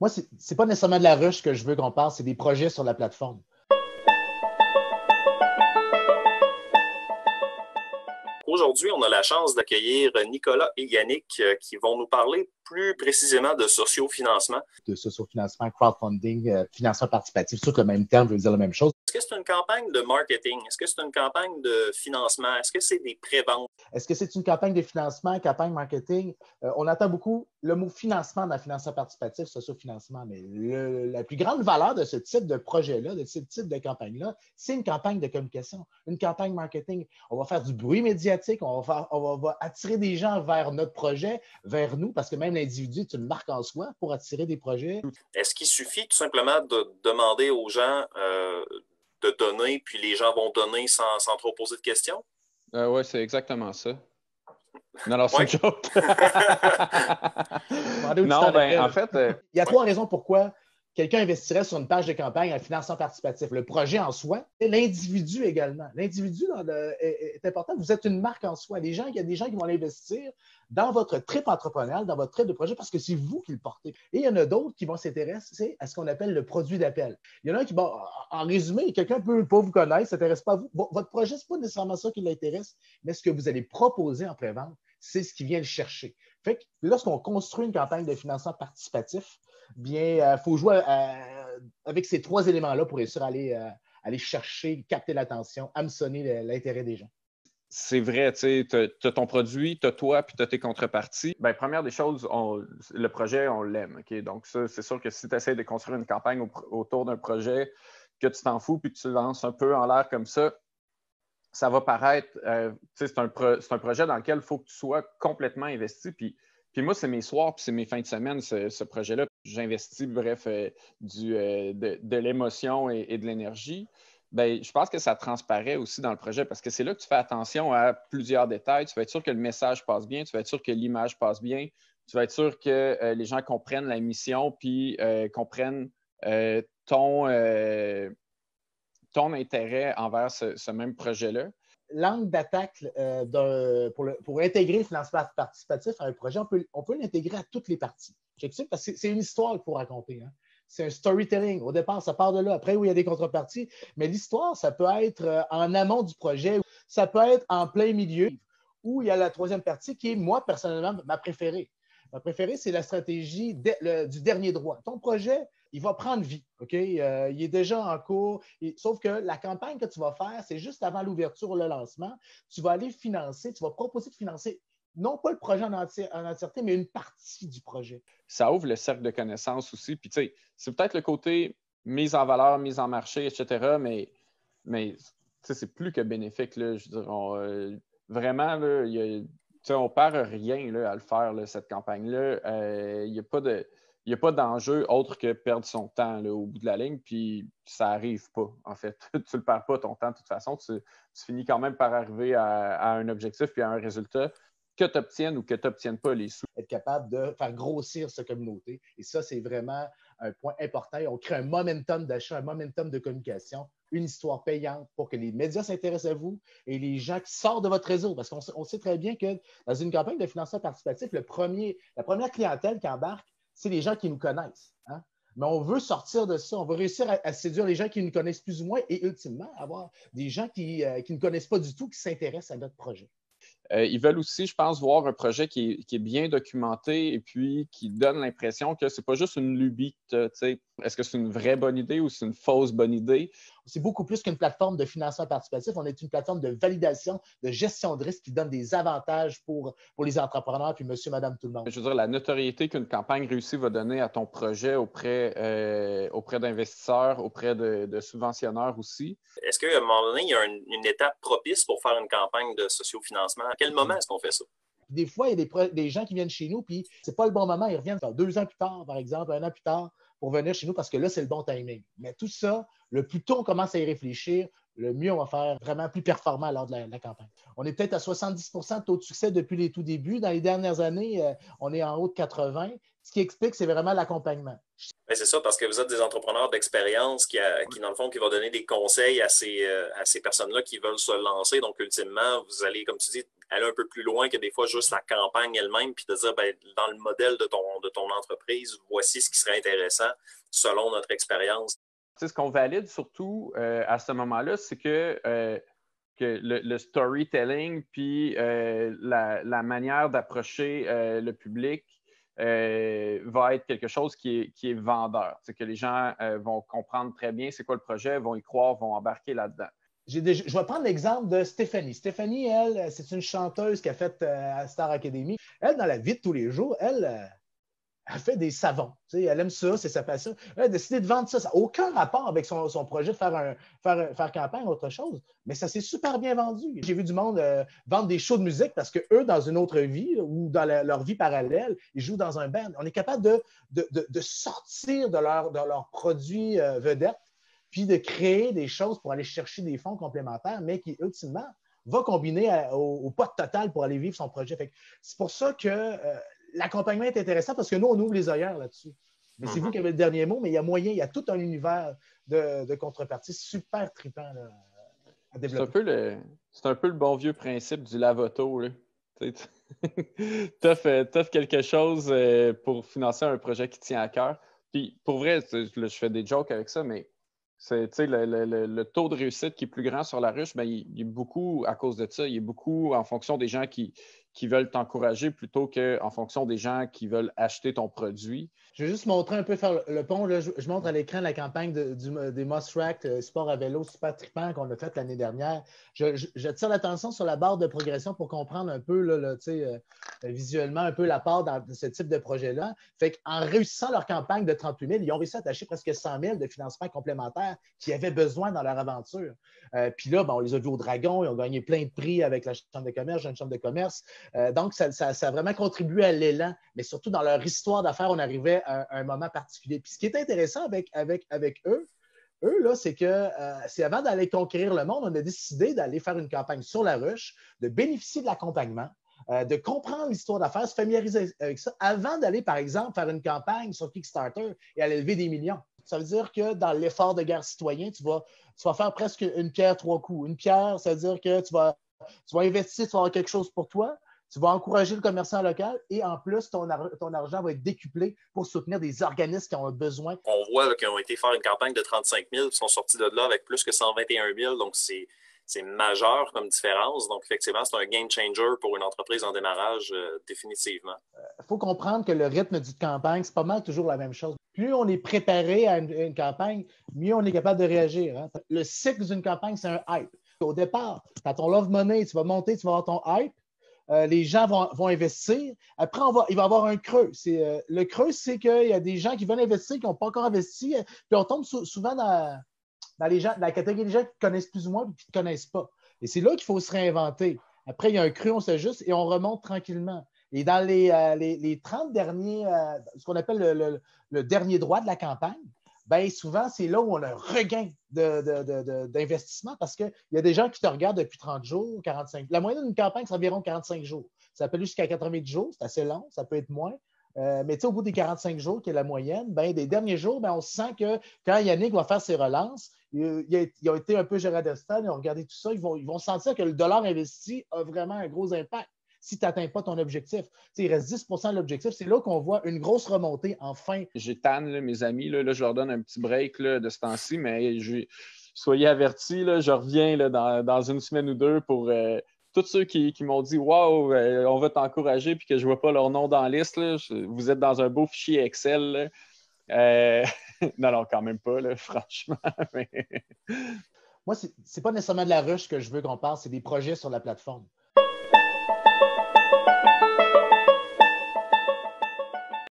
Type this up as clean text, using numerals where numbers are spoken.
Moi, c'est pas nécessairement de la rush que je veux qu'on parle, c'est des projets sur la plateforme. Aujourd'hui, on a la chance d'accueillir Nicolas et Yannick qui vont nous parler plus précisément de sociofinancement. De sociofinancement, crowdfunding, financement participatif, tout le même terme veut dire la même chose. Est-ce que c'est une campagne de marketing? Est-ce que c'est une campagne de financement? Est-ce que c'est des préventes? Est-ce que c'est une campagne de financement, campagne marketing? On entend beaucoup le mot financement dans le financement participatif, sociofinancement, mais la plus grande valeur de ce type de projet-là, de ce type de campagne-là, c'est une campagne de communication, une campagne marketing. On va faire du bruit médiatique, on va attirer des gens vers notre projet, vers nous, parce que même l'individu est une marque en soi pour attirer des projets. Est-ce qu'il suffit tout simplement de demander aux gens de donner, puis les gens vont donner sans trop poser de questions? Oui, c'est exactement ça. Non, c'est Ouais. une joke. Non, en fait... Il y a trois raisons pourquoi quelqu'un investirait sur une page de campagne en financement participatif. Le projet en soi et l'individu également. L'individu est important. Vous êtes une marque en soi. Il y a des gens qui vont l'investir dans votre trip entrepreneurial, dans votre trip de projet, parce que c'est vous qui le portez. Et il y en a d'autres qui vont s'intéresser à ce qu'on appelle le produit d'appel. Il y en a qui, en résumé, quelqu'un ne peut pas vous connaître, ne s'intéresse pas à vous. Votre projet, ce n'est pas nécessairement ça qui l'intéresse, mais ce que vous allez proposer en pré-vente, c'est ce qui vient le chercher. Fait que lorsqu'on construit une campagne de financement participatif, bien, il faut jouer avec ces trois éléments-là pour réussir à aller chercher, capter l'attention, hameçonner l'intérêt des gens. C'est vrai, tu as ton produit, tu as toi, puis tu as tes contreparties. Bien, première des choses, le projet, on l'aime. Okay? Donc, ça, c'est sûr que si tu essaies de construire une campagne autour d'un projet, que tu t'en fous, puis que tu le lances un peu en l'air comme ça va paraître, c'est un projet dans lequel il faut que tu sois complètement investi. Puis moi, c'est mes soirs, puis c'est mes fins de semaine, ce projet-là. J'investis, bref, de l'émotion et de l'énergie. Bien, je pense que ça transparaît aussi dans le projet parce que c'est là que tu fais attention à plusieurs détails. Tu vas être sûr que le message passe bien, tu vas être sûr que l'image passe bien, tu vas être sûr que les gens comprennent la mission puis comprennent ton intérêt envers ce même projet-là. L'angle d'attaque pour intégrer le financement participatif à un projet, on peut l'intégrer à toutes les parties. Parce que c'est une histoire qu'il faut raconter. Hein. C'est un storytelling. Au départ, ça part de là. Après, oui, il y a des contreparties. Mais l'histoire, ça peut être en amont du projet. Ça peut être en plein milieu. Ou il y a la troisième partie qui est, moi, personnellement, ma préférée. Ma préférée, c'est la stratégie du dernier droit. Ton projet, il va prendre vie. OK? Il est déjà en cours. Sauf que la campagne que tu vas faire, c'est juste avant l'ouverture ou le lancement. Tu vas aller financer, tu vas proposer de financer non pas le projet en entièreté, mais une partie du projet. Ça ouvre le cercle de connaissances aussi. Puis, tu sais, c'est peut-être le côté mise en valeur, mise en marché, etc., mais c'est plus que bénéfique. Là. Je veux dire, vraiment, là, on ne perd rien là, à le faire, là, cette campagne-là. Il n'y a pas d'enjeu autre que perdre son temps là, au bout de la ligne, puis ça n'arrive pas, en fait. Tu ne le perds pas ton temps de toute façon. Tu finis quand même par arriver à un objectif puis à un résultat que tu obtiennes ou que tu n'obtiennes pas les sous. Être capable de faire grossir cette communauté. Et ça, c'est vraiment un point important. On crée un momentum d'achat, un momentum de communication, une histoire payante pour que les médias s'intéressent à vous et les gens qui sortent de votre réseau. Parce qu'on sait très bien que dans une campagne de financement participatif, la première clientèle qui embarque, c'est les gens qui nous connaissent. Hein? Mais on veut sortir de ça. On veut réussir à séduire les gens qui nous connaissent plus ou moins et ultimement avoir des gens qui ne connaissent pas du tout, qui s'intéressent à notre projet. Ils veulent aussi, je pense, voir un projet qui est bien documenté et puis qui donne l'impression que ce n'est pas juste une lubie. Est-ce que c'est une vraie bonne idée ou c'est une fausse bonne idée? C'est beaucoup plus qu'une plateforme de financement participatif. On est une plateforme de validation, de gestion de risque qui donne des avantages pour les entrepreneurs, puis monsieur, madame, tout le monde. Je veux dire, la notoriété qu'une campagne réussie va donner à ton projet auprès d'investisseurs, auprès de subventionneurs aussi. Est-ce qu'à un moment donné, il y a une étape propice pour faire une campagne de sociofinancement? À quel moment est-ce qu'on fait ça? Des fois, il y a des gens qui viennent chez nous, puis c'est pas le bon moment, ils reviennent 2 ans plus tard, par exemple, 1 an plus tard, pour venir chez nous parce que là, c'est le bon timing. Mais tout ça, le plus tôt on commence à y réfléchir, le mieux on va faire vraiment plus performant lors de la campagne. On est peut-être à 70% de taux de succès depuis les tout débuts. Dans les dernières années, on est en haut de 80. Ce qui explique, c'est vraiment l'accompagnement. Ben, c'est ça, parce que vous êtes des entrepreneurs d'expérience qui, dans le fond, qui vont donner des conseils à ces personnes-là qui veulent se lancer. Donc, ultimement, vous allez, comme tu dis, aller un peu plus loin que des fois juste la campagne elle-même, puis de dire, ben, dans le modèle de ton entreprise, voici ce qui serait intéressant selon notre expérience. Tu sais, ce qu'on valide surtout à ce moment-là, c'est que le storytelling puis la manière d'approcher le public va être quelque chose qui est vendeur. C'est que les gens vont comprendre très bien c'est quoi le projet, vont y croire, vont embarquer là-dedans. Je vais prendre l'exemple de Stéphanie. Stéphanie, elle, c'est une chanteuse qui a fait à Star Academy. Elle, dans la vie de tous les jours, elle fait des savons. Tu sais, elle aime ça, c'est sa passion. Elle a décidé de vendre ça. Ça n'a aucun rapport avec son projet de faire campagne ou autre chose, mais ça s'est super bien vendu. J'ai vu du monde vendre des shows de musique parce qu'eux, dans une autre vie ou dans leur vie parallèle, ils jouent dans un band. On est capable de sortir de leur produit vedette puis de créer des choses pour aller chercher des fonds complémentaires, mais qui, ultimement, va combiner au pot total pour aller vivre son projet. C'est pour ça que l'accompagnement est intéressant parce que nous, on ouvre les œillères là-dessus. Mais c'est vous qui avez le dernier mot, mais il y a moyen, il y a tout un univers de contrepartie super trippant là, à développer. C'est un peu le bon vieux principe du lavoto. T'offres quelque chose pour financer un projet qui tient à cœur. Puis pour vrai, là, je fais des jokes avec ça, mais le taux de réussite qui est plus grand sur la ruche, ben, il est beaucoup à cause de ça. Il est beaucoup en fonction des gens qui veulent t'encourager plutôt qu'en fonction des gens qui veulent acheter ton produit. Je vais juste montrer un peu, faire le pont. Là, je montre à l'écran la campagne des Moss Rack sport à vélo super trippant qu'on a fait l'année dernière. Je tire l'attention sur la barre de progression pour comprendre un peu visuellement un peu la part dans ce type de projet-là. Fait qu'en réussissant leur campagne de 38 000, ils ont réussi à attacher presque 100 000 de financement complémentaire qu'ils avaient besoin dans leur aventure. Puis là, on les a vus au Dragon, ils ont gagné plein de prix avec la Chambre de commerce, Jeune Chambre de commerce. Donc, ça a vraiment contribué à l'élan, mais surtout dans leur histoire d'affaires, on arrivait à un moment particulier. Puis ce qui est intéressant avec eux, là, c'est que c'est avant d'aller conquérir le monde, on a décidé d'aller faire une campagne sur la ruche, de bénéficier de l'accompagnement, de comprendre l'histoire d'affaires, se familiariser avec ça, avant d'aller, par exemple, faire une campagne sur Kickstarter et aller lever des millions. Ça veut dire que dans l'effort de guerre citoyen, tu vas faire presque une pierre trois coups. Une pierre, ça veut dire que tu vas investir, tu vas avoir quelque chose pour toi, tu vas encourager le commerçant local et en plus, ton argent va être décuplé pour soutenir des organismes qui ont besoin. On voit là, qu'ils ont été faire une campagne de 35 000 et sont sortis de là avec plus que 121 000. Donc, c'est majeur comme différence. Donc, effectivement, c'est un game changer pour une entreprise en démarrage, définitivement. Il faut comprendre que le rythme d'une campagne, c'est pas mal toujours la même chose. Plus on est préparé à une campagne, mieux on est capable de réagir. Hein. Le cycle d'une campagne, c'est un hype. Au départ, quand ton love money, tu vas monter, tu vas avoir ton hype. Les gens vont investir. Après, il va y avoir un creux. Le creux, c'est qu'il y a des gens qui veulent investir, qui n'ont pas encore investi. Puis on tombe souvent dans la catégorie des gens qui connaissent plus ou moins et qui ne connaissent pas. Et c'est là qu'il faut se réinventer. Après, il y a un creux, on s'ajuste et on remonte tranquillement. Et dans les 30 derniers, ce qu'on appelle le dernier droit de la campagne, bien souvent, c'est là où on a un regain d'investissement parce qu'il y a des gens qui te regardent depuis 30 jours, 45. La moyenne d'une campagne, c'est environ 45 jours. Ça peut aller jusqu'à 90 jours, c'est assez long, ça peut être moins. Mais au bout des 45 jours, qui est la moyenne, des derniers jours, on sent que quand Yannick va faire ses relances, il a été un peu géré d'Estal, ils ont regardé tout ça, ils vont sentir que le dollar investi a vraiment un gros impact si tu n'atteins pas ton objectif. Il reste 10 % de l'objectif. C'est là qu'on voit une grosse remontée enfin. J'ai tanne, mes amis. Là, je leur donne un petit break là, de ce temps-ci, mais soyez avertis, là, je reviens là, dans une semaine ou deux pour tous ceux qui m'ont dit « Wow, on va t'encourager » puis que je ne vois pas leur nom dans la liste. Là, vous êtes dans un beau fichier Excel. Non, quand même pas, là, franchement. Mais... Moi, ce n'est pas nécessairement de la ruche que je veux qu'on parle, c'est des projets sur la plateforme.